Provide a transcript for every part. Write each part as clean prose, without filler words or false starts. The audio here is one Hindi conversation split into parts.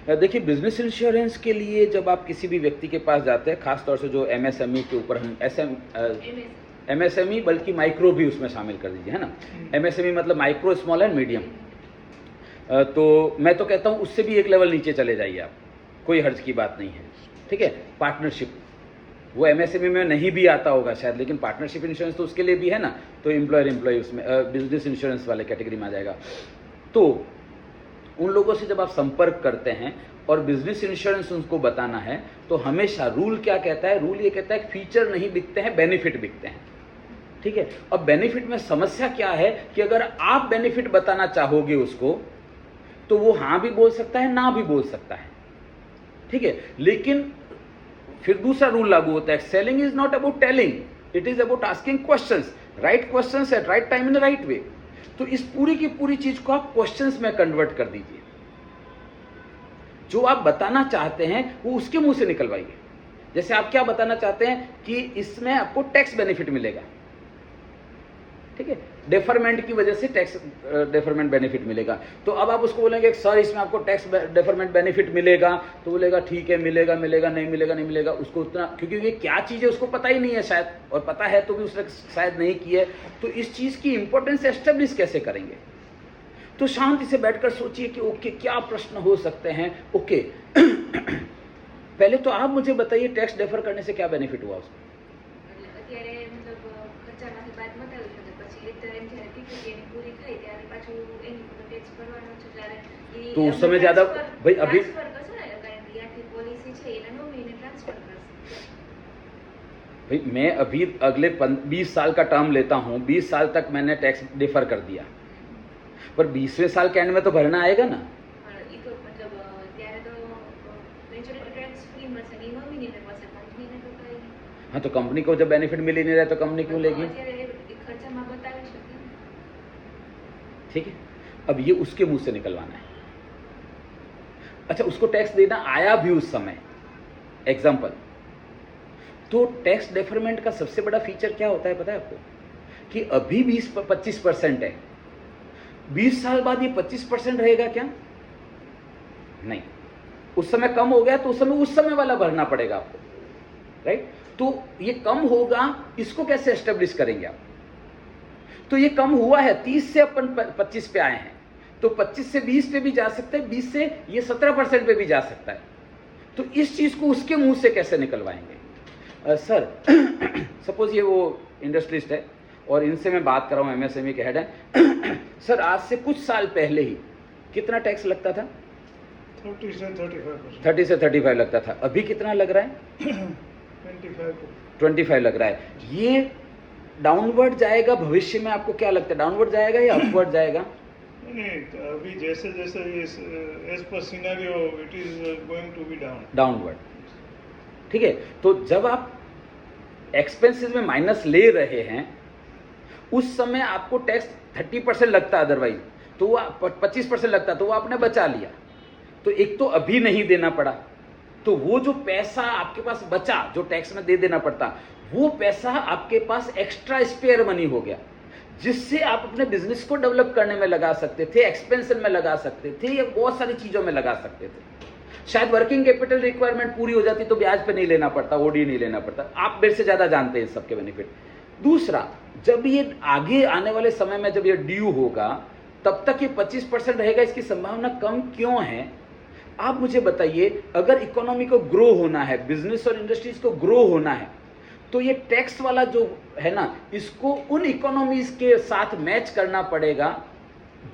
देखिए, बिजनेस इंश्योरेंस के लिए जब आप किसी भी व्यक्ति के पास जाते हैं, खास तौर से जो एमएसएमई के ऊपर हम एमएसएमई बल्कि माइक्रो भी उसमें शामिल कर दीजिए, है ना। एमएसएमई मतलब माइक्रो, स्मॉल एंड मीडियम। तो मैं तो कहता हूँ उससे भी एक लेवल नीचे चले जाइए आप, कोई हर्ज की बात नहीं है, ठीक है। पार्टनरशिप, वो एमएसएमई में नहीं भी आता होगा शायद, लेकिन पार्टनरशिप इंश्योरेंस तो उसके लिए भी है ना, तो एम्प्लॉयर एम्प्लॉय उसमें बिजनेस इंश्योरेंस वाले कैटेगरी में आ जाएगा। तो उन लोगों से जब आप संपर्क करते हैं और बिजनेस इंश्योरेंस उनको बताना है, तो हमेशा रूल क्या कहता है, रूल ये कहता है फीचर नहीं बिकते हैं, बेनिफिट बिकते हैं, ठीक है। अब बेनिफिट में समस्या क्या है कि अगर आप बेनिफिट बताना चाहोगे उसको, तो वो हाँ भी बोल सकता है, ना भी बोल सकता है, ठीक है। लेकिन फिर दूसरा रूल लागू होता है, selling is not about telling, it is about asking questions, right questions eight right time in the right way. तो इस पूरी की पूरी चीज को आप क्वेश्चंस में कन्वर्ट कर दीजिए, जो आप बताना चाहते हैं वो उसके मुंह से निकलवाइए। जैसे आप क्या बताना चाहते हैं कि इसमें आपको टैक्स बेनिफिट मिलेगा, ठीक है, डेफरमेंट की वजह से टैक्स डेफरमेंट बेनिफिट मिलेगा। तो अब आप उसको बोलेंगे सर इसमें आपको टैक्स डेफरमेंट बेनिफिट मिलेगा, तो बोलेगा ठीक है, मिलेगा मिलेगा, नहीं मिलेगा नहीं मिलेगा। उसको उतना, क्योंकि ये क्या चीज़ है उसको पता ही नहीं है शायद, और पता है तो भी उसने शायद नहीं की है। तो इस चीज़ की इंपॉर्टेंस एस्टेब्लिश कैसे करेंगे? तो शांति से बैठकर सोचिए कि ओके क्या प्रश्न हो सकते हैं। ओके पहले तो आप मुझे बताइए टैक्स डेफर करने से क्या बेनिफिट हुआ उसको? तो उस समय ज्यादा भाई अभी भाई मैं अभी अगले 20 साल का टर्म लेता हूँ, 20 साल तक मैंने टैक्स डिफर कर दिया, पर 20वें साल के एंड में तो भरना आएगा ना। हाँ, तो कंपनी को जब बेनिफिट मिल ही नहीं रहा तो कंपनी क्यों लेगी? ठीक है, अब ये उसके मुंह से निकलवाना है। अच्छा, उसको टैक्स देना आया भी उस समय, एग्जाम्पल। तो टैक्स डेफरमेंट का सबसे बड़ा फीचर क्या होता है पता है आपको? कि अभी 20-25% है, 20 साल बाद ये 25% रहेगा क्या? नहीं, उस समय कम हो गया तो उस समय वाला भरना पड़ेगा आपको, राइट। तो ये कम होगा, इसको कैसे एस्टेब्लिश करेंगे आप? तो ये कम हुआ है, 30 से अपन 25 पे आए हैं, तो 25 से 20 पे भी जा सकते हैं, 20 से ये 17% पे भी जा सकता है। तो इस चीज को उसके मुंह से कैसे निकलवाएंगे? सर सपोज ये वो इंडस्ट्रिस्ट है और इनसे मैं बात कर रहा हूँ, एमएसएमई के हेड है। सर आज से कुछ साल पहले ही कितना टैक्स लगता था? 30 से 35 लगता था। अभी कितना लग रहा है? 25 लग रहा है। ये डाउनवर्ड जाएगा भविष्य में? आपको क्या लगता है, डाउनवर्ड जाएगा या अपवर्ड जाएगा? नहीं, अभी जैसे जैसे as per scenario it is going to be downward, ठीक है। तो जब आप एक्सपेंसेस में माइनस ले रहे हैं, उस समय आपको टैक्स 30% लगता, अदरवाइज तो वो 25% लगता, तो वो आपने बचा लिया। तो एक तो अभी नहीं देना पड़ा, तो वो जो पैसा आपके पास बचा जो टैक्स में दे देना पड़ता, वो पैसा आपके पास एक्स्ट्रा स्पेयर मनी हो गया, जिससे आप अपने बिजनेस को डेवलप करने में लगा सकते थे, एक्सपेंशन में लगा सकते थे, या बहुत सारी चीजों में लगा सकते थे। शायद वर्किंग कैपिटल रिक्वायरमेंट पूरी हो जाती तो ब्याज पे नहीं लेना पड़ता, ओडी नहीं लेना पड़ता। आप मेरे से ज्यादा जानते हैं सबके बेनिफिट। दूसरा, जब ये आगे आने वाले समय में जब ये ड्यू होगा, तब तक ये 25% रहेगा, इसकी संभावना कम क्यों है? आप मुझे बताइए, अगर इकोनॉमी को ग्रो होना है, बिजनेस और इंडस्ट्रीज को ग्रो होना है, तो ये टैक्स वाला जो है ना, इसको उन इकोनॉमीज के साथ मैच करना पड़ेगा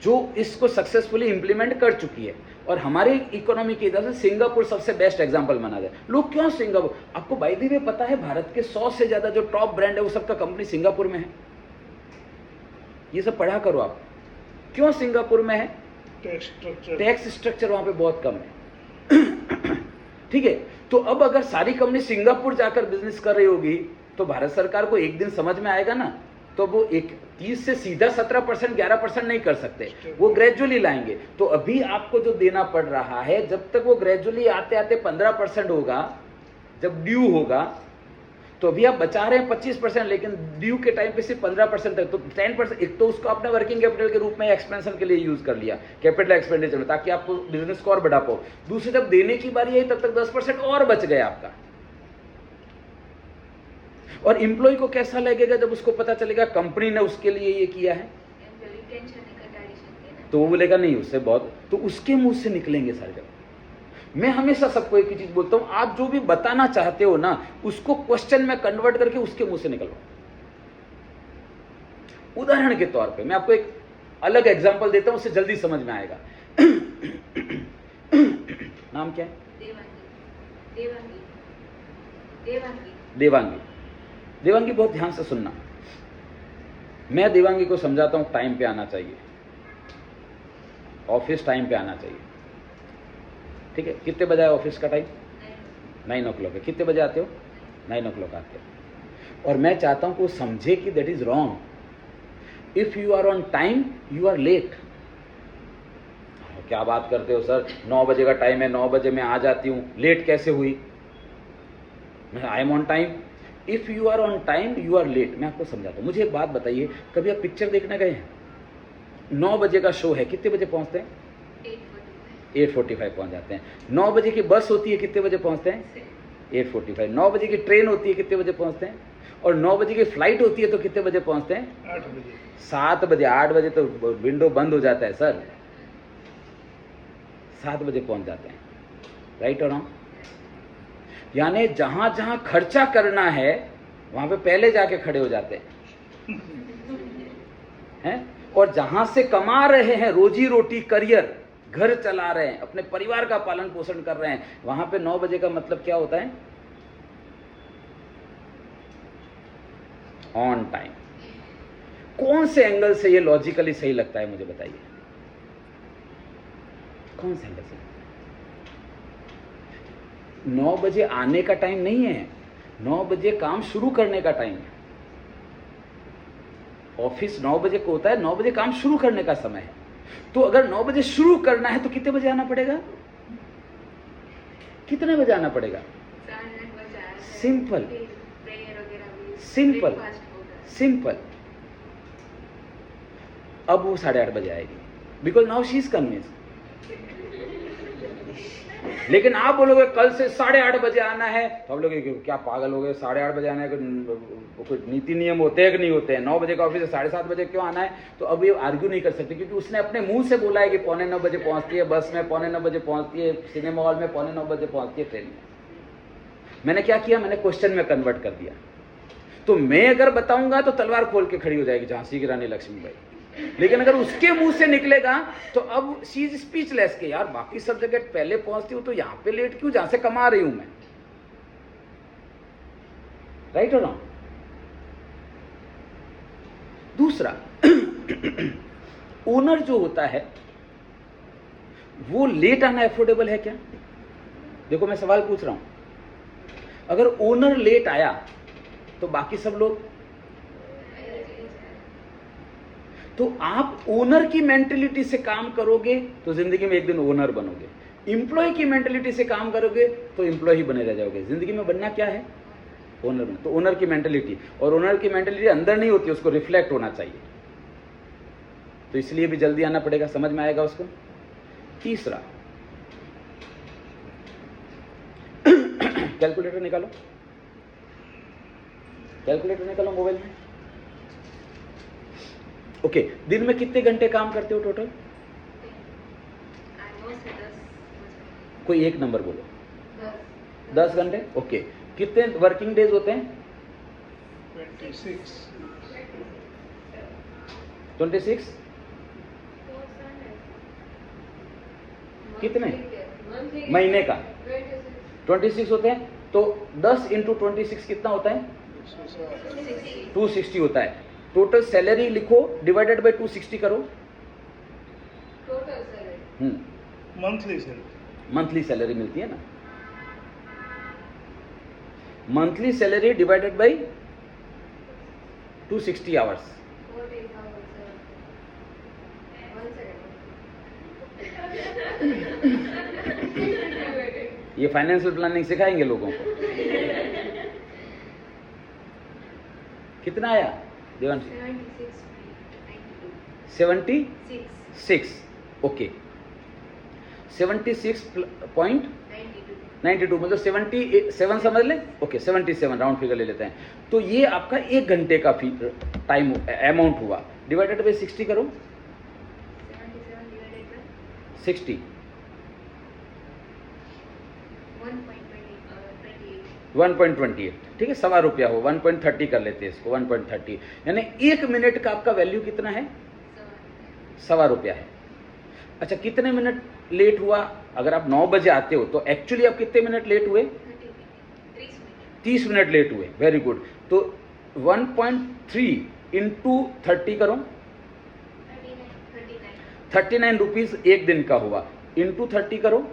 जो इसको सक्सेसफुली इंप्लीमेंट कर चुकी है। और हमारे इकोनॉमी के इधर से सिंगापुर सबसे बेस्ट एग्जांपल माना जाए। लोग क्यों सिंगापुर? आपको बाय द वे पता है, भारत के 100 से ज्यादा जो टॉप ब्रांड है वो सबका कंपनी सिंगापुर में है। ये सब पढ़ा करो आप, क्यों सिंगापुर में है? टैक्स स्ट्रक्चर वहां पे बहुत कम है। ठीक है, तो अब अगर सारी कंपनी सिंगापुर जाकर बिजनेस कर रही होगी, तो भारत सरकार को एक दिन समझ में आएगा ना, तो वो 30 से सीधा 17% 11% नहीं कर सकते, वो ग्रेजुअली लाएंगे। तो अभी आपको जो देना पड़ रहा है, जब तक वो ग्रेजुअली आते आते 15% होगा, जब ड्यू होगा, तो अभी आप बचा रहे हैं 25%, लेकिन ड्यू के टाइम पे सिर्फ 15% तक, तो 10%, एक तो उसको आपने वर्किंग कैपिटल के रूप में एक्सपेंशन के लिए यूज कर लिया, कैपिटल एक्सपेंडिचर में, ताकि आपको बिजनेस को और बढ़ा पाओ। दूसरी जब देने की बारी आई तब तक 10% और बच गया आपका। और एम्प्लॉय को कैसा लगेगा जब उसको पता चलेगा कंपनी ने उसके लिए ये किया है? तो वो बोलेगा नहीं, उससे बहुत, तो उसके मुंह से निकलेंगे सारे जगह। मैं हमेशा सबको एक ही चीज बोलता हूं, आप जो भी बताना चाहते हो ना, उसको क्वेश्चन में कन्वर्ट करके उसके मुंह से निकलवाओ। उदाहरण के तौर पे मैं आपको एक अलग एग्जांपल देता हूं, उससे जल्दी समझ में आएगा। नाम क्या है? देवांगी। देवांगी, बहुत ध्यान से सुनना। मैं देवांगी को समझाता हूं टाइम पे आना चाहिए, ऑफिस टाइम पे आना चाहिए, ठीक है? कितने बजे है ऑफिस का टाइम? 9 o'clock है। कितने बजे आते हो? 9 o'clock आते हो। और मैं चाहता हूं कि वो समझे कि that is wrong. If you are on time, you are late. क्या बात करते हो सर, 9 बजे का टाइम है, 9 बजे मैं आ जाती हूं, लेट कैसे हुई? मैं I am on time. If you are on time, you are late. मैं आपको समझाता हूं। मुझे एक बात बताइए, कभी आप पिक्चर देखने गए हैं? 9 बजे का शो है, कितने बजे पहुंचते हैं? 8:45 पहुंच जाते हैं। 9 बजे की बस होती है, कितने बजे पहुंचते हैं? 8:45। 9 बजे की ट्रेन होती है, कितने बजे पहुंचते हैं? और 9 बजे की फ्लाइट होती है, तो कितने बजे पहुंचते हैं? 8 बजे। 7 बजे। 8 बजे तो विंडो बंद हो जाता है सर। 7 बजे पहुंच जाते हैं। राइट और रॉन्ग? यानी जहां जहां खर्चा करना है वहां पे पहले जाके खड़े हो जाते हैं? और जहां से कमा रहे हैं, रोजी रोटी, करियर, घर चला रहे हैं, अपने परिवार का पालन पोषण कर रहे हैं, वहां पे 9 बजे का मतलब क्या होता है? On time. कौन से एंगल से ये लॉजिकली सही लगता है, मुझे बताइए? कौन से एंगल से? 9 बजे आने का टाइम नहीं है, 9 बजे काम शुरू करने का टाइम है। ऑफिस 9 बजे को होता है, 9 बजे काम शुरू करने का समय है। तो अगर 9 बजे शुरू करना है तो कितने बजे आना पड़ेगा? कितने बजे आना पड़ेगा? Simple simple simple. अब वो 8:30 बजे आएगी, because now she is convince. लेकिन आप बोलोगे कल से 8:30 बजे आना है, तो आप लोग क्या पागल हो गए, 8:30 बजे आना है? कोई नीति नियम होते हैं कि नहीं होते हैं? 9 बजे का ऑफिस है, 7:30 बजे क्यों आना है? तो अब ये आर्ग्यू नहीं कर सकते, क्योंकि उसने अपने मुंह से बोला है कि 8:45 बजे पहुंचती है बस में, 8:45 बजे पहुंचती है सिनेमा हॉल में, 8:45 बजे पहुंचती है ट्रेन में। मैंने क्या किया? मैंने क्वेश्चन में कन्वर्ट कर दिया। तो मैं अगर बताऊंगा तो तलवार खोल के खड़ी हो जाएगी झांसी की रानी लक्ष्मीबाई, लेकिन अगर उसके मुंह से निकलेगा तो अब शी इज स्पीचलेस के यार, बाकी सब जगह पहले पहुंचती हूं तो यहां पे लेट क्यों, जहां से कमा रही हूं मैं? राइट और रॉन्ग? दूसरा, ओनर जो होता है वो लेट आना एफोर्डेबल है क्या? देखो मैं सवाल पूछ रहा हूं, अगर ओनर लेट आया तो बाकी सब लोग, तो आप ओनर की मेंटेलिटी से काम करोगे तो जिंदगी में एक दिन ओनर बनोगे, इंप्लॉय की मेंटेलिटी से काम करोगे तो इंप्लॉय ही बने रह जाओगे। जिंदगी में बनना क्या है? ओनर बनना। तो ओनर की मेंटेलिटी, और ओनर की मेंटेलिटी अंदर नहीं होती, उसको रिफ्लेक्ट होना चाहिए, तो इसलिए भी जल्दी आना पड़ेगा। समझ में आएगा उसको? तीसरा, कैलकुलेटर निकालो, कैलकुलेटर निकालो मोबाइल में। ओके, दिन में कितने घंटे काम करते हो टोटल? कोई एक नंबर बोलो। 10 घंटे। ओके, कितने वर्किंग डेज होते हैं? 26। कितने महीने का? 26 होते हैं। तो 10 इंटू 26 कितना होता है? 260 होता है। टोटल सैलरी लिखो, डिवाइडेड बाय 260 करो। टोटल सैलरी मंथली सैलरी मिलती है ना, monthly salary divided by 260 hours. ये फाइनेंशियल प्लानिंग सिखाएंगे लोगों को। कितना आया देवांशी? 76.92. 76, ओके 76.92 मतलब 77 समझ लें, ओके 77 राउंड फिगर ले लेते हैं। तो ये आपका 1 घंटे का टाइम अमाउंट हुआ, डिवाइडेड बाई 60 करो, 77 divided by 60 1.28, ठीक है, ₹1.25 हो, 1.30 कर लेते हैं इसको, 1.30 यानी 1 मिनट का आपका वैल्यू कितना है? ₹1.25 है। अच्छा कितने मिनट लेट हुआ? अगर आप 9 बजे आते हो तो एक्चुअली आप कितने मिनट लेट हुए? 30 मिनट लेट हुए, वेरी गुड। तो 1.3 इंटू 30 करो, 39 रुपीज 1 दिन का हुआ, इंटू 30 करो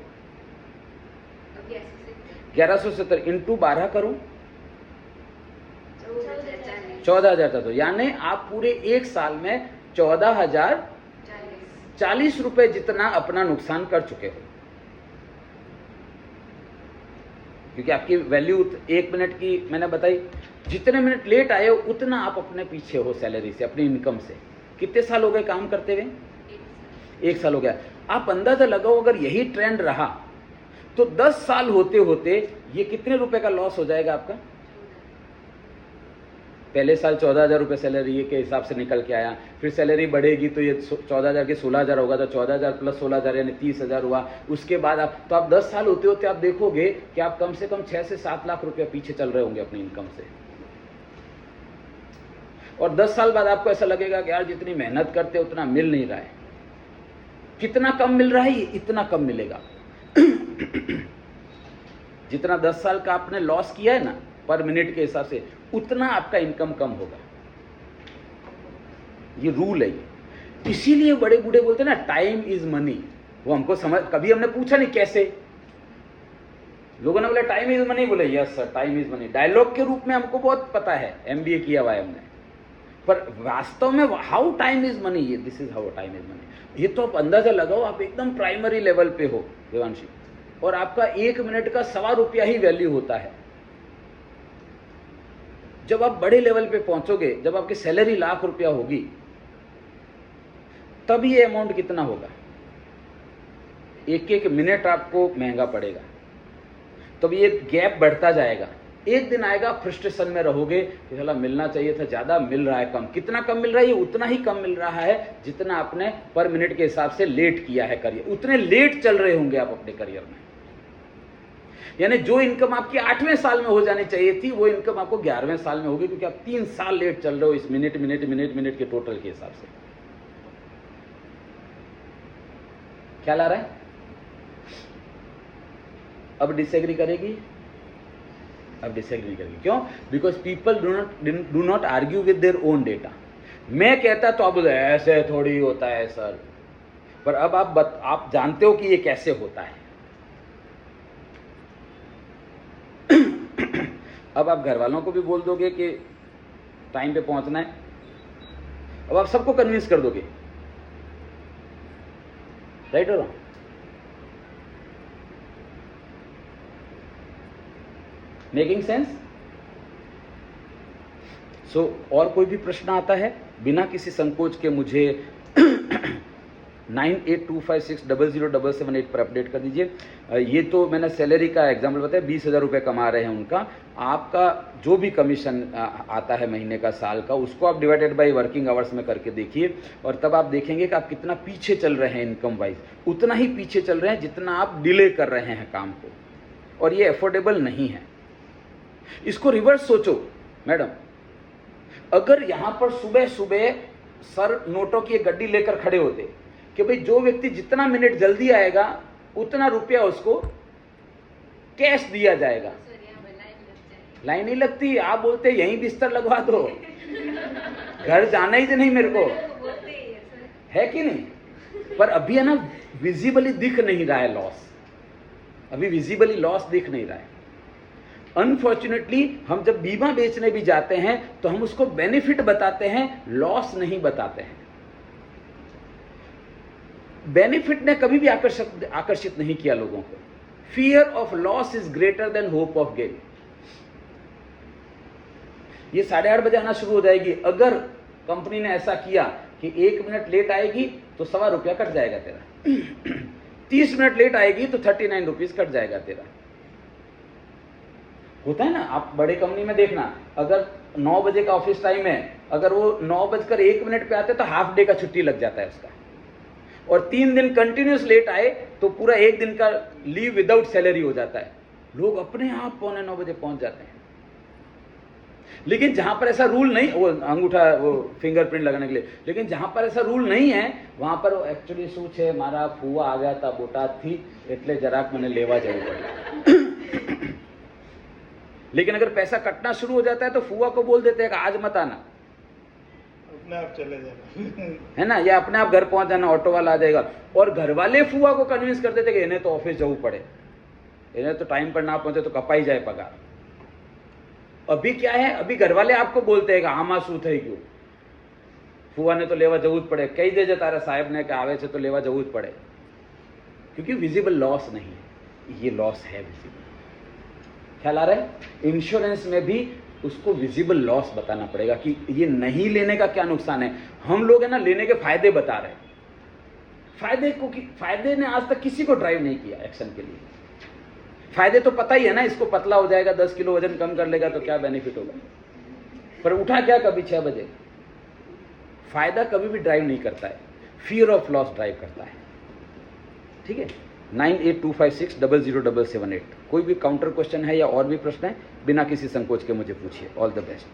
1170, इंटू 12 करो 14,000 था। तो यानी आप पूरे 1 साल में 14,040 रुपए जितना अपना नुकसान कर चुके हो, क्योंकि आपकी वैल्यू 1 मिनट की मैंने बताई, जितने मिनट लेट आए हो उतना आप अपने पीछे हो सैलरी से, अपनी इनकम से। कितने साल हो गए काम करते हुए? 1 साल हो गया। आप अंदाजा लगाओ अगर यही ट्रेंड रहा तो 10 साल होते होते ये कितने रुपए का लॉस हो जाएगा आपका? पहले साल 14,000 रुपये सैलरी के हिसाब से निकल के आया, फिर सैलरी बढ़ेगी तो ये 14,000 के 16,000 होगा, तो 14,000 प्लस 16,000 यानी 30,000 हुआ। उसके बाद आप 10 साल होते होते आप देखोगे कि आप कम से कम 6 से 7 लाख रुपया पीछे चल रहे होंगे अपनी इनकम से। और 10 साल बाद आपको ऐसा लगेगा कि यार जितनी मेहनत करते उतना मिल नहीं रहा है। कितना कम मिल रहा है? ये इतना कम मिलेगा। जितना 10 साल का आपने लॉस किया है ना पर मिनट के हिसाब से, उतना आपका इनकम कम होगा। ये रूल है। इसीलिए बड़े बूढ़े बोलते हैं ना टाइम इज मनी। वो हमको समझ, कभी हमने पूछा नहीं कैसे, लोगों ने बोला टाइम इज मनी, बोले yes sir time is money. Dialogue के रूप में हमको बहुत पता है, MBA किया हुआ है हमने, पर वास्तव में हाउ टाइम इज मनी, ये this is how time is money. ये तो आप अंदाजा लगाओ, आप एकदम प्राइमरी लेवल पे हो देवांशी, और आपका 1 मिनट का ₹1.25 ही वैल्यू होता है। जब आप बड़े लेवल पे पहुंचोगे, जब आपकी सैलरी लाख रुपया होगी, तब ये अमाउंट कितना होगा? 1-1 मिनट आपको महंगा पड़ेगा। तब ये गैप बढ़ता जाएगा। एक दिन आएगा फ्रस्ट्रेशन में रहोगे कि साला मिलना चाहिए था ज़्यादा, मिल रहा है कम। कितना कम मिल रहा है? ये उतना ही कम मिल रहा है जितना आपने पर मिनट के हिसाब से लेट किया है करियर। उतने लेट चल रहे होंगे आप अपने करियर में। यानी जो इनकम आपकी 8वें साल में हो जानी चाहिए थी, वो इनकम आपको 11वें साल में होगी, क्योंकि आप 3 साल लेट चल रहे हो इस मिनट के टोटल के हिसाब से। ख्याल आ रहा है? अब डिसएग्री करेगी? अब डिसएग्री नहीं करेगी। क्यों? Because people do not argue with their own data. मैं कहता तो आप ऐसे थोड़ी होता है सर, पर अब आप जानते हो कि ये कैसे होता है। अब आप घर वालों को भी बोल दोगे कि टाइम पे पहुंचना है, अब आप सबको कन्विंस कर दोगे, राइट और रॉन्ग? Making sense? सो और कोई भी प्रश्न आता है बिना किसी संकोच के मुझे 9825600778 पर अपडेट कर दीजिए। ये तो मैंने सैलरी का एग्जाम्पल बताया, 20,000 रुपये कमा रहे हैं उनका। आपका जो भी कमीशन आता है महीने का, साल का, उसको आप डिवाइडेड बाय वर्किंग आवर्स में करके देखिए, और तब आप देखेंगे कि आप कितना पीछे चल रहे हैं इनकम वाइज। उतना ही पीछे चल रहे हैं जितना आप डिले कर रहे हैं काम को, और ये अफोर्डेबल नहीं है। इसको रिवर्स सोचो मैडम, अगर यहां पर सुबह सुबह सर नोटों की एक गड्डी लेकर खड़े होते कि भाई जो व्यक्ति जितना मिनट जल्दी आएगा उतना रुपया उसको कैश दिया जाएगा। लाइन नहीं लगती, आप बोलते यहीं बिस्तर लगवा दो, घर जाना ही नहीं मेरे को, है कि नहीं? पर अभी है ना विजिबली दिख नहीं रहा है लॉस, अभी विजिबली लॉस दिख नहीं रहा है। अनफॉर्चुनेटली हम जब बीमा बेचने भी जाते हैं तो हम उसको बेनिफिट बताते हैं, लॉस नहीं बताते हैं। बेनिफिट ने कभी भी आकर्षित नहीं किया लोगों को। Fear of loss is greater than hope of gain. ये 8:30 बजे आना शुरू हो जाएगी। अगर कंपनी ने ऐसा किया कि 1 मिनट लेट आएगी तो ₹1.25 कट जाएगा तेरा 30 मिनट लेट आएगी तो 39 रुपीज कट जाएगा तेरा। होता है ना, आप बड़े कंपनी में देखना, अगर 9 बजे का ऑफिस टाइम है, अगर वो 9:01 पे आते तो हाफ डे का छुट्टी लग जाता है उसका, और 3 दिन कंटिन्यूस लेट आए तो पूरा 1 दिन का लीव विदाउट सैलरी हो जाता है। लोग अपने आप 8:45 बजे पहुंच जाते हैं। लेकिन जहां पर ऐसा रूल नहीं, वो अंगूठा वो फिंगरप्रिंट लगाने के लिए, लेकिन जहां पर ऐसा रूल नहीं है वहां पर एक्चुअली શું છે, મારા ફુવા આવ્યા હતા બોટાદથી એટલે જરાક મને લેવા જવું પડે। लेकिन अगर पैसा कटना शुरू हो जाता है तो फुआ को बोल देते हैं कि आज मत आना, अपने आप चले जाना है ना, या अपने आप घर पहुंच जाना, ऑटो वाला आ जाएगा। और घर वाले फुआ को कन्विंस कर देते कि इन्हें तो ऑफिस जવું પડે, इन्हें तो टाइम पर ना पहुंचे तो कपाई जाए पगार। अभी क्या है, अभी घर वाले आपको बोलते हैं कि आमा શું થઈ ગયું, ફુવાને तो लेवा જવું જ પડે, કહી દેજે તારા સાહેબને કે આવે છે તો લેવા જવું જ પડે, क्योंकि विजिबल लॉस नहीं है, ये लॉस है विजिबल। ख्याल आ रहा है? इंश्योरेंस में भी उसको विजिबल लॉस बताना पड़ेगा कि ये नहीं लेने का क्या नुकसान है। हम लोग है ना लेने के फायदे बता रहे हैं, फायदे ने आज तक किसी को ड्राइव नहीं किया एक्शन के लिए। फायदे तो पता ही है ना, इसको पतला हो जाएगा, 10 किलो वजन कम कर लेगा तो क्या बेनिफिट होगा, पर उठा क्या कभी 6 बजे। फायदा कभी भी ड्राइव नहीं करता है, फियर ऑफ लॉस ड्राइव करता है। ठीक है, 9825600778। कोई भी काउंटर क्वेश्चन है या और भी प्रश्न है, बिना किसी संकोच के मुझे पूछिए। All the best.